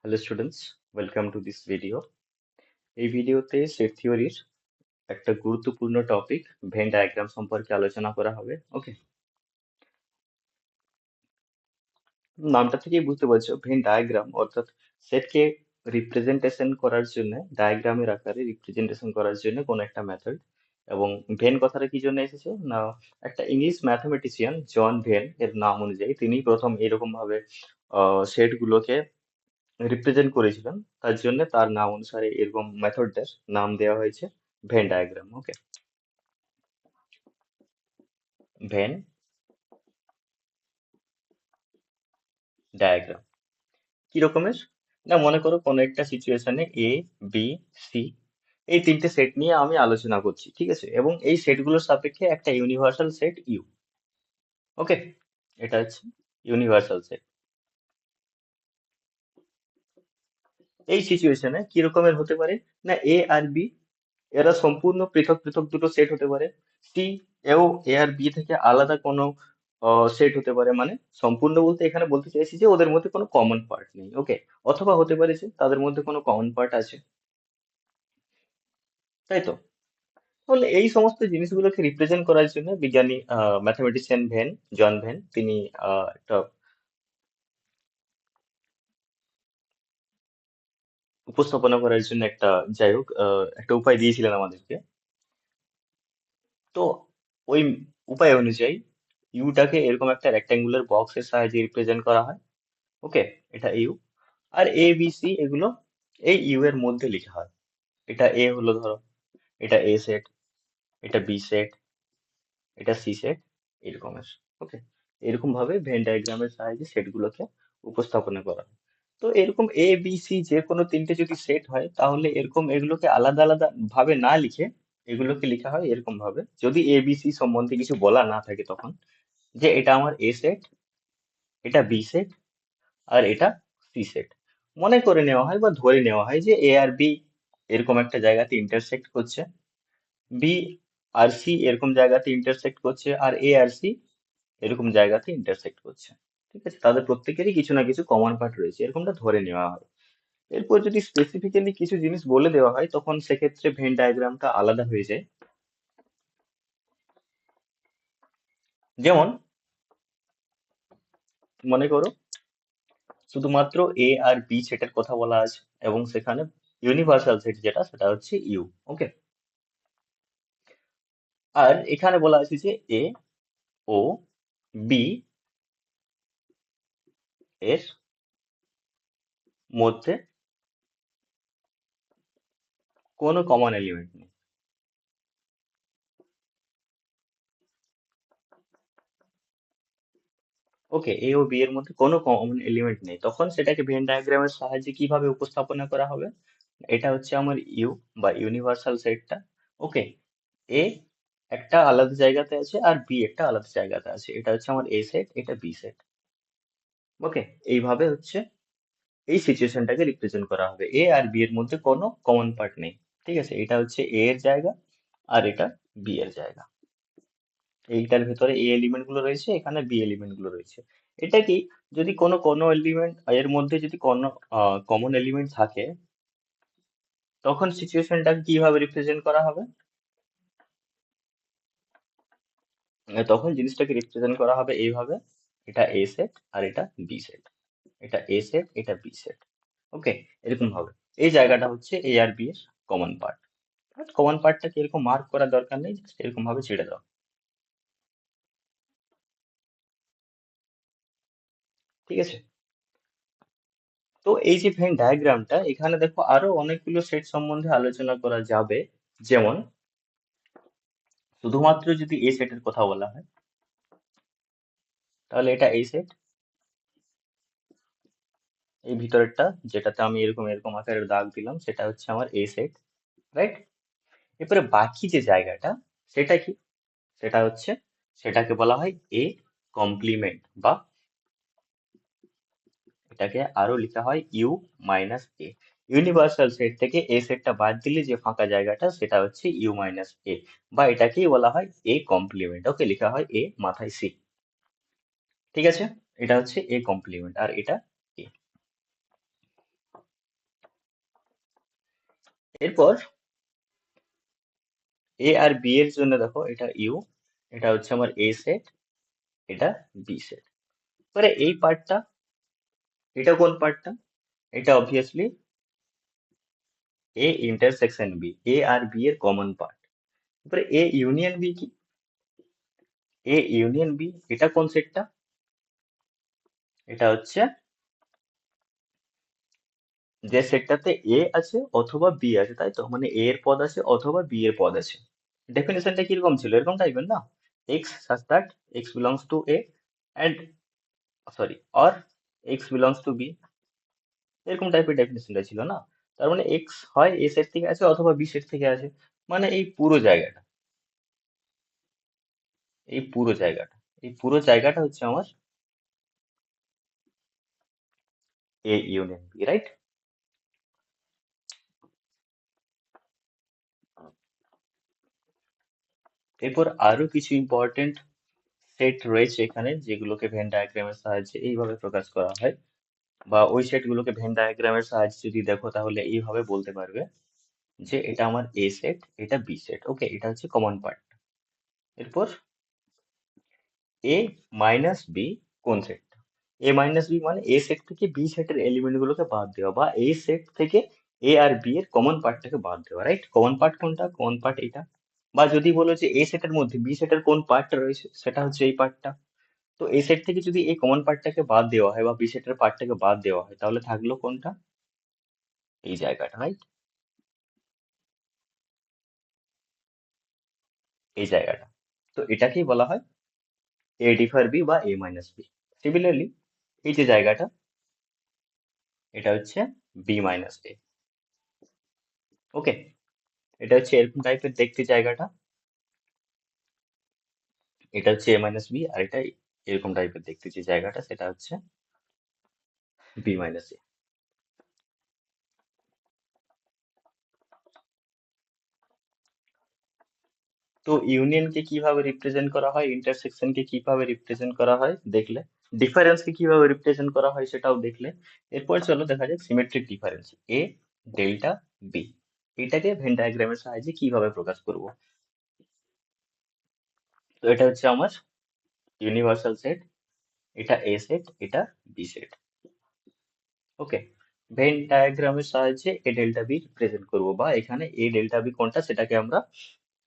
Hello students, welcome to this video. এই ভিডিওতে set থিওরির একটা গুরুত্বপূর্ণ টপিক ভেন ডায়াগ্রাম সম্পর্কে আলোচনা করা হবে। ওকে, নামটা থেকেই বুঝতে পারছো ভেন ডায়াগ্রাম অর্থাৎ সেটকে রিপ্রেজেন্টেশন করার জন্য, ডায়াগ্রামের আকারে রিপ্রেজেন্টেশন করার জন্য কোনো একটা মেথড। এবং ভেন কথাটা কি জন্য এসেছে না, একটা ইংলিশ ম্যাথমেটিশিয়ান জন ভেন এর নাম অনুযায়ী তিনি প্রথম এরকম ভাবে সেট গুলোকে রিপ্রেজেন্ট করেছিলেন। তার জন্য তার নাম অনুসারে এরকম মেথডটার নাম দেওয়া হয়েছে ভেন ডায়াগ্রাম। ওকে, ভেন ডায়াগ্রাম কি রকমের না, মনে করো কোনো একটা সিচুয়েশনে এ, বি, সি এই তিনটে সেট নিয়ে আমি আলোচনা করছি, ঠিক আছে, এবং এই সেটগুলোর সাপেক্ষে একটা ইউনিভার্সাল সেট ইউ। ওকে, এটা হচ্ছে ইউনিভার্সাল সেট। এই সিচুয়েশনে কি রকমের হতে পারে না, এ আর বি এরা সম্পূর্ণ পৃথক পৃথক দুটো সেট হতে পারে। সি এও এ আর বি থেকে আলাদা কোনো সেট হতে পারে, মানে সম্পূর্ণ বলতে এখানে বলতে চাইছি যে ওদের মধ্যে কোনো কমন পার্ট নেই। ওকে, অথবা হতে পারে যে তাদের মধ্যে কোনো কমন পার্ট আছে, তাই তো। তাহলে এই সমস্ত জিনিসগুলোকে রিপ্রেজেন্ট করার জন্য বিজ্ঞানী ম্যাথমেটিশিয়ান জন ভেন তিনি একটা উপস্থাপনা করার জন্য একটা, যাই হোক, একটা উপায় দিয়েছিলেন আমাদেরকে। তো ওই উপায় অনুযায়ী ইউটাকে এরকম একটা রেক্ট্যাঙ্গুলার বক্সের সাহায্যে রিপ্রেজেন্ট করা হয়। ওকে, এটা ইউ। আর এ বি সি এগুলো এই ইউ এর মধ্যে লেখা হয়। এটা এ হলো ধরো, এটা এ সেট, এটা বি সেট, এটা সি সেট, এরকমের। ওকে, এরকম ভাবে ভেন ডায়াগ্রামের সাহায্যে সেটগুলোকে উপস্থাপনা করা হয়। তো এরকম এ বি সি যে কোনো তিনটে যদি সেট হয়, তাহলে এরকম এগুলোকে আলাদা আলাদা ভাবে না লিখে এগুলোকে লেখা হয় এরকম ভাবে, যদি এ বি সি সম্বন্ধে কিছু বলা না থাকে তখন, যে এটা আমার এ সেট, এটা বি সেট, আর এটা সি সেট। মনে করে নেওয়া হয় বা ধরে নেওয়া হয় যে এ আর বি এরকম একটা জায়গাতে ইন্টারসেক্ট করছে, বি আর সি এরকম জায়গাতে ইন্টারসেক্ট করছে, আর এ আর সি এরকম জায়গাতে ইন্টারসেক্ট করছে। ঠিক আছে, তাদের প্রত্যেকেরই কিছু না কিছু কমন পার্ট রয়েছে, এরকমটা ধরে নেওয়া হয়। এরপর যদি স্পেসিফিক্যালি কিছু জিনিস বলে দেওয়া হয়, তখন সেক্ষেত্রে ভেন ডায়াগ্রামটা আলাদা হয়ে যায়। যেমন মনে করো শুধুমাত্র এ আর বি সেটের কথা বলা আছে, এবং সেখানে ইউনিভার্সাল সেট যেটা সেটা হচ্ছে ইউ। ওকে, আর এখানে বলা আছে যে এ ও বি এর মধ্যে কোনো কমন এলিমেন্ট নেই। ওকে, এ ও বি এর মধ্যে কোনো কমন এলিমেন্ট নেই, তখন সেটাকে ভেন ডায়াগ্রামের সাহায্যে কিভাবে উপস্থাপনা করা হবে। এটা হচ্ছে আমার ইউ বা ইউনিভার্সাল সেটটা। ওকে, এ একটা আলাদা জায়গাতে আছে আর বি একটা আলাদা জায়গাতে আছে, এটা হচ্ছে আমার এ সেট, এটা বি সেট। ওকে, এইভাবে হচ্ছে এই সিচুয়েশনটাকে রিপ্রেজেন্ট করা হবে, এ আর বি এর মধ্যে কোনো কমন পার্ট নেই। ঠিক আছে, এটা হচ্ছে এ এর জায়গা আর এটা বি এর জায়গা। এইটার ভেতরে এ এলিমেন্ট গুলো রয়েছে, এখানে বি এলিমেন্ট গুলো রয়েছে। এটা কি, যদি কোনো কোনো এলিমেন্ট এর মধ্যে যদি কোনো কমন এলিমেন্ট থাকে, তখন সিচুয়েশনটাকে কিভাবে রিপ্রেজেন্ট করা হবে। তখন জিনিসটাকে রিপ্রেজেন্ট করা হবে এইভাবে, এটা এ সেট আর এটা বি সেট, এটা এ সেট, এটা বি সেট। ওকে, এরকম হবে। এই জায়গাটা হচ্ছে এ আর বি এর কমন পার্ট। কমন পার্টটাকে এরকম মার্ক করার দরকার নেই, just এরকম ভাবে ছেড়ে দাও। ঠিক আছে, তো এই যে ভেন ডায়াগ্রামটা, এখানে দেখো আরো অনেকগুলো সেট সম্বন্ধে আলোচনা করা যাবে। যেমন শুধুমাত্র যদি এ সেটের কথা বলা হয়, তাহলে এটা এই সেট, এই ভিতরেরটা যেটাতে আমি এরকম এরকম আকারের দাগ দিলাম সেটা হচ্ছে আমার এ সেট, রাইট। এরপরে বাকি যে জায়গাটা, সেটা কি, সেটা হচ্ছে, সেটাকে বলা হয় এ কমপ্লিমেন্ট, বা এটাকে আরো লেখা হয় U minus A. Universal set থেকে এ সেটটা বাদ দিলে যে ফাঁকা জায়গাটা সেটা হচ্ছে ইউ মাইনাস এ, বা এটাকেই বলা হয় এ কমপ্লিমেন্ট। ওকে, লেখা হয় এ মাথায় সি। ঠিক আছে, এটা হচ্ছে এ কমপ্লিমেন্ট আর এটা এ। এরপর এ আর বি এর জন্য দেখো, এটা ইউ, এটা হচ্ছে আমার এ সেট, এটা বি সেট। এবারে এই পার্টটা, এটা কোন পার্টটা? এটা obviously A intersection B, A আর বি এর কমন পার্ট। এবারে এ ইউনিয়ন বি কি? এ ইউনিয়ন বি, এটা কোন সেটটা? এটা হচ্ছে যে সেটটাতে এ আছে অথবা বি আছে, তাই তো? মানে এ এর পদ আছে অথবা বি এর পদ আছে। ডেফিনেশনটা কিরকম ছিল? এরকম টাইপের না, x such that x belongs to A and sorry, or x belongs to B, এরকম টাইপের ডেফিনেশনটা ছিল না? তার মানে এক্স হয় এ সেট থেকে আছে অথবা বি সেট থেকে আছে। মানে এই পুরো জায়গাটা, এই পুরো জায়গাটা হচ্ছে আমার এ ইউনিয়ন বি, রাইট? এরপর আরো কিছু ইম্পর্টেন্ট সেট রয়েছে এখানে, যেগুলোকে ভেন ডায়াগ্রামের সাহায্যে এইভাবে প্রকাশ করা হয়, বা ওই সেটগুলোকে ভেন ডায়াগ্রামের সাহায্যে যদি দেখো তাহলে এইভাবে বলতে পারবে যে এটা আমার এ সেট, এটা বি সেট, ওকে, এটা হচ্ছে কমন পার্ট। এরপর এ মাইনাস বি কোন সেট? এ মাইনাস বি মানে এ সেট থেকে বি সেটের এলিমেন্ট গুলোকে বাদ দেওয়া, বা এ সেট থেকে এ আর বি এর কমন পার্টটাকে বাদ দেওয়া, রাইট? কমন পার্ট কোনটা? কমন পার্ট এটা। বা যদি বলো যে এ সেটের মধ্যে বি সেটের কোন পার্টটা রয়েছে, সেটা হচ্ছে এই পার্টটা। তো এ সেট থেকে যদি এই কমন পার্টটাকে বাদ দেওয়া হয় বা বি সেটের পার্টটাকে বাদ দেওয়া হয়, তাহলে থাকলো কোনটা? এই জায়গাটা, রাইট? এই জায়গাটা। তো এটাকেই বলা হয় এ ডিফার বি বা এ মাইনাস বি। সিমিলারলি এই যে জায়গাটা, এটা হচ্ছে বি মাইনাস এ, ওকে। এটা হচ্ছে এরকম টাইপের দেখতে জায়গাটা, এটা হচ্ছে এ মাইনাস বি, আর এটা এরকম টাইপের দেখতে যে জায়গাটা, সেটা হচ্ছে বি মাইনাস এ। তো ইউনিয়নকে কিভাবে রিপ্রেজেন্ট করা হয়, ইন্টারসেকশনকে কিভাবে রিপ্রেজেন্ট করা হয় দেখলে, ডিফারেন্সকে কিভাবে রিপ্রেজেন্ট করা হয় সেটাও দেখলে। এরপর চলো দেখা যাক symmetric difference, A delta B, এটাকে ভেন ডায়াগ্রামের সাহায্যে কিভাবে প্রকাশ করব। তো এটা হচ্ছে আমার ইউনিভার্সাল সেট, এটা এ সেট, এটা বি সেট, ওকে। ভেন ডায়াগ্রামের সাহায্যে এ ডেল্টা বি রিপ্রেজেন্ট করবো, বা এখানে এ ডেল্টা বি কোনটা সেটাকে আমরা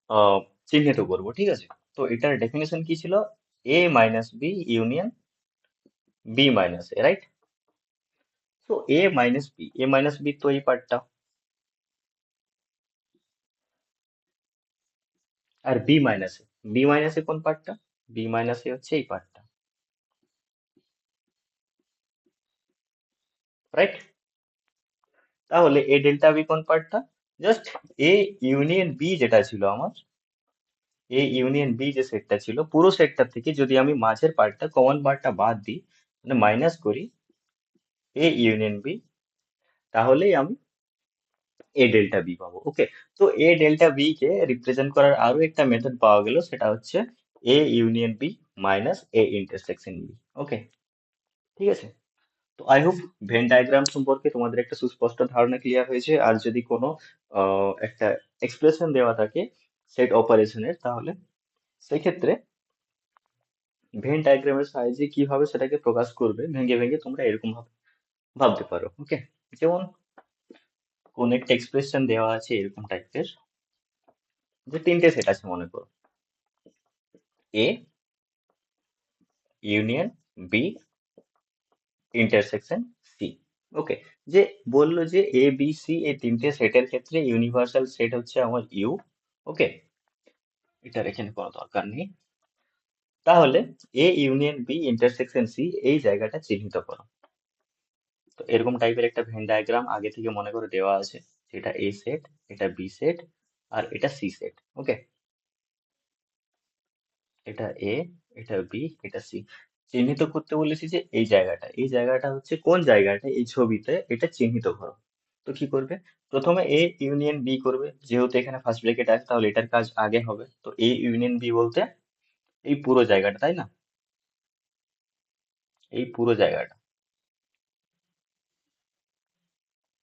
আহ, চিহ্নিত করব, ঠিক আছে? তো এটার ডেফিনেশন কি ছিল? A minus B union B minus A, right? তো A minus B, A minus B তো এই পার্টটা, আর B minus A, B minus A কোন পার্টটা? বি মাইনাস এ হচ্ছে এই পার্টটা, রাইট? তাহলে এ ডেল্টা বি কোন পার্টটা? জাস্ট এ ইউনিয়ন বি যেটা ছিল আমার, এ ইউনিয়ন বি যে সেটটা ছিল, পুরো সেটটা থেকে যদি আমি মাঝের পার্টটা, কমন পার্টটা বাদ দিই, মানে মাইনাস করি এ ইউনিয়ন বি, তাহলেই আমি এ ডেল্টা বি পাবো, ওকে। তো এ ডেল্টা বি কে রিপ্রেজেন্ট করার আরো একটা মেথড পাওয়া গেল, সেটা হচ্ছে A union B minus A intersection B, okay. ঠিক আছে। তো আই হোপ ভেন ডায়াগ্রাম সম্পর্কে তোমাদের একটা সুস্পষ্ট ধারণা ক্লিয়ার হয়েছে। আর যদি কোনো একটা এক্সপ্রেশন দেওয়া থাকে সেট অপারেশনের, তাহলে সেক্ষেত্রে ভেন ডায়াগ্রামের সাহায্যে কিভাবে সেটাকে প্রকাশ করবে ভেঙে ভেঙে তোমরা এরকম ভাবে ভাবতে পারো, ওকে। যেমন কোন একটা এক্সপ্রেশন দেওয়া আছে এরকম টাইপের, যে তিনটে সেট আছে মনে করো, A union B intersection C, okay. যে বললো যে এ বি সি এই তিনটে সেটের ক্ষেত্রে ইউনিভার্সাল সেট হচ্ছে আমার ইউ, ওকে। এটার এখানে কোনো দরকার নেই। তাহলে A union B intersection C এই জায়গাটা চিহ্নিত করো। তো এরকম টাইপের একটা ভেন ডায়াগ্রাম আগে থেকে মনে করে দেওয়া আছে, যেটা এ সেট, এটা বি সেট, আর এটা সি সেট, ওকে। এটা এ, এটা বি, এটা সি। চিহ্নিত করতে বলেছি যে এই জায়গাটা হচ্ছে কোন জায়গাটা এই ছবিতে, এটা চিহ্নিত করো। তো কি করবে? প্রথমে এ ইউনিয়ন বি করবে, যেহেতু এখানে ফার্স্ট ব্র্যাকেট আছে তাহলে এটার কাজ আগে হবে। তো এ ইউনিয়ন বি বলতে এই পুরো জায়গাটা, তাই না? এই পুরো জায়গাটা,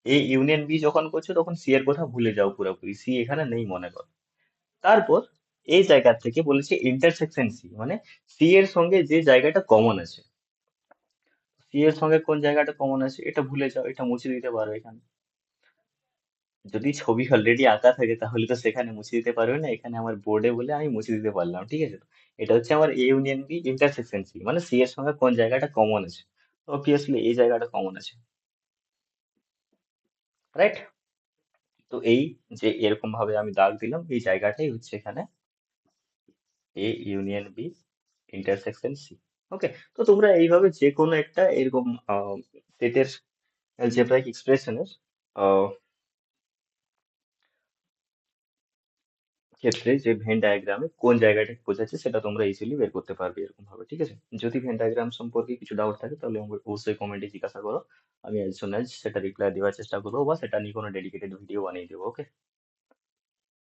এ ইউনিয়ন বি যখন করছো তখন সি এর কথা ভুলে যাও পুরোপুরি, সি এখানে নেই মনে করো। তারপর এই জায়গা থেকে বলেছে ইন্টারসেকশন সি, মানে সি এর সঙ্গে যে জায়গাটা কমন আছে, সি এর সঙ্গে কোন জায়গাটা কমন আছে এটা ভুলে যাও, এটা মুছে দিতে পারো এখানে। যদি ছবি অলরেডি আঁকা থাকে তাহলে তো সেখানে মুছে দিতে পারবে না, এখানে আমার বোর্ডে বলে আমি মুছে দিতে পারলাম, ঠিক আছে? তো এটা হচ্ছে আমার A union B intersection C, মানে সি এর সঙ্গে কোন জায়গাটা কমন আছে। অবভিয়াসলি এই জায়গাটা কমন আছে, রাইট? তো এই যে এরকম ভাবে আমি দাগ দিলাম, এই জায়গাটাই হচ্ছে এখানে A union B intersection C. Okay, তো তোমরা এইভাবে যে কোনো একটা এরকম সেটের অ্যালজেব্রাইক এক্সপ্রেশনের ক্ষেত্রে যে ভেন ডায়াগ্রামে কোন জায়গাটা বোঝাচ্ছে সেটা তোমরা ইজিলি বের করতে পারবে এরকম ভাবে, ঠিক আছে? যদি ভেন ডায়াগ্রাম সম্পর্কে কিছু ডাউট থাকে তাহলে অবশ্যই কমেন্টে জিজ্ঞাসা করো, আমি as soon as সেটা রিপ্লাই দেওয়ার চেষ্টা করবো বা সেটা নিয়ে কোনো ডেডিকেটেড ভিডিও বানিয়ে দেবো, ওকে?